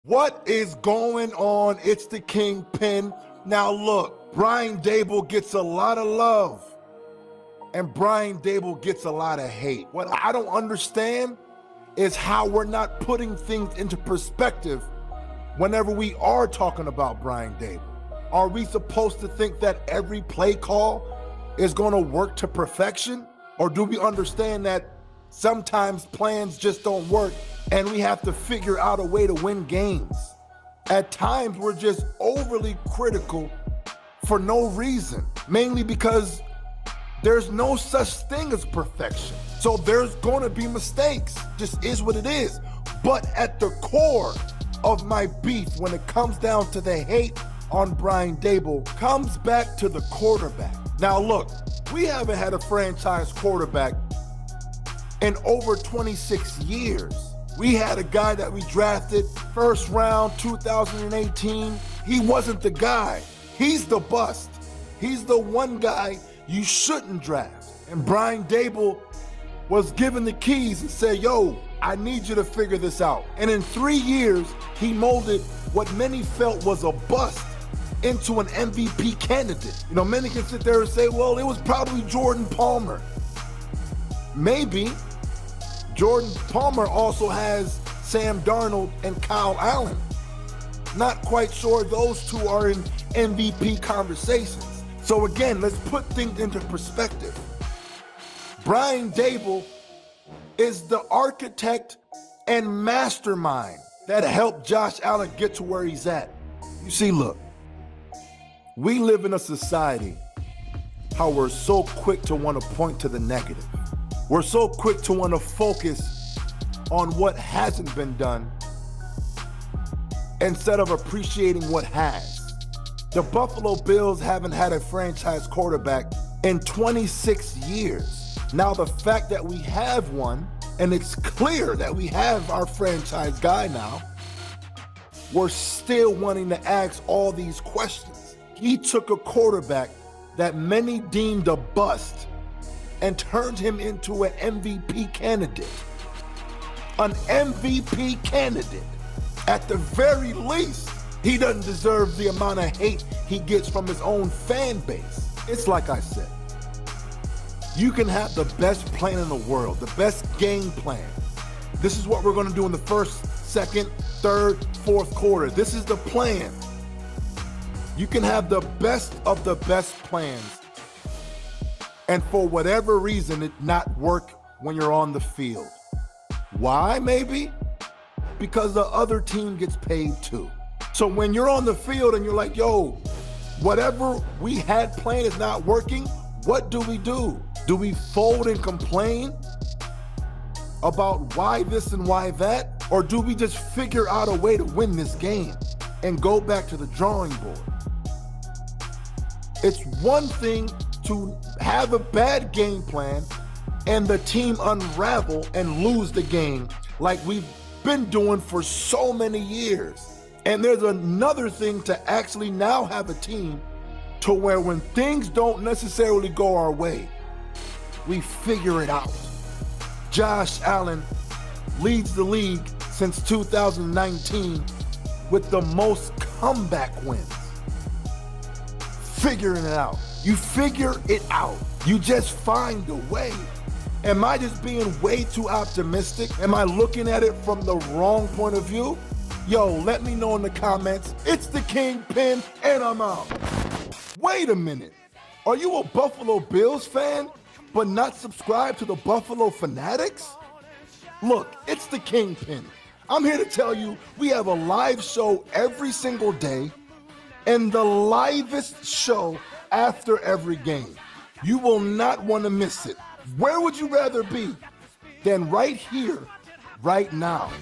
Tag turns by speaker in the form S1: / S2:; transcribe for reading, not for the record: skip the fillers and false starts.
S1: What is going on? It's the Kingpin. Now look, Brian Daboll gets a lot of love and Brian Daboll gets a lot of hate. What I don't understand is how we're not putting things into perspective whenever we are talking about Brian Daboll. Are we supposed to think that every play call is going to work to perfection? Or do we understand that sometimes plans just don't work and we have to figure out a way to win games? At times, we're just overly critical for no reason, mainly because there's no such thing as perfection. So there's going to be mistakes, just is what it is. But at the core of my beef, when it comes down to the hate on Brian Daboll, comes back to the quarterback. Now look, we haven't had a franchise quarterback in over 26 years. We had a guy that we drafted first round 2018. He wasn't the guy. He's the bust. He's the one guy you shouldn't draft. And Brian Daboll was given the keys and said, yo, I need you to figure this out. And in 3 years, he molded what many felt was a bust into an MVP candidate. You know, many can sit there and say, well, it was probably Jordan Palmer. Maybe. Jordan Palmer also has Sam Darnold and Kyle Allen. Not quite sure those two are in MVP conversations. So again, let's put things into perspective. Brian Daboll is the architect and mastermind that helped Josh Allen get to where he's at. You see, look, we live in a society how we're so quick to want to point to the negative. We're so quick to want to focus on what hasn't been done instead of appreciating what has. The Buffalo Bills haven't had a franchise quarterback in 26 years. Now the fact that we have one, and it's clear that we have our franchise guy now, we're still wanting to ask all these questions. He took a quarterback that many deemed a bust and turned him into an MVP candidate. An MVP candidate. At the very least, he doesn't deserve the amount of hate he gets from his own fan base. It's like I said, you can have the best plan in the world, the best game plan. This is what we're gonna do in the first, second, third, fourth quarter. This is the plan. You can have the best of the best plans, and for whatever reason, it not work when you're on the field. Why, maybe? Because the other team gets paid too. So when you're on the field and you're like, yo, whatever we had planned is not working, what do? Do we fold and complain about why this and why that? Or do we just figure out a way to win this game and go back to the drawing board? It's one thing to have a bad game plan and the team unravel and lose the game like we've been doing for so many years. And there's another thing to actually now have a team to where when things don't necessarily go our way, we figure it out. Josh Allen leads the league since 2019 with the most comeback wins. Figuring it out. You figure it out. You just find a way. Am I just being way too optimistic? Am I looking at it from the wrong point of view? Yo, let me know in the comments. It's the Kingpin, and I'm out. Wait a minute. Are you a Buffalo Bills fan, but not subscribed to the Buffalo Fanatics? Look, it's the Kingpin. I'm here to tell you we have a live show every single day, and the livest show after every game. You will not want to miss it. Where would you rather be than right here, right now?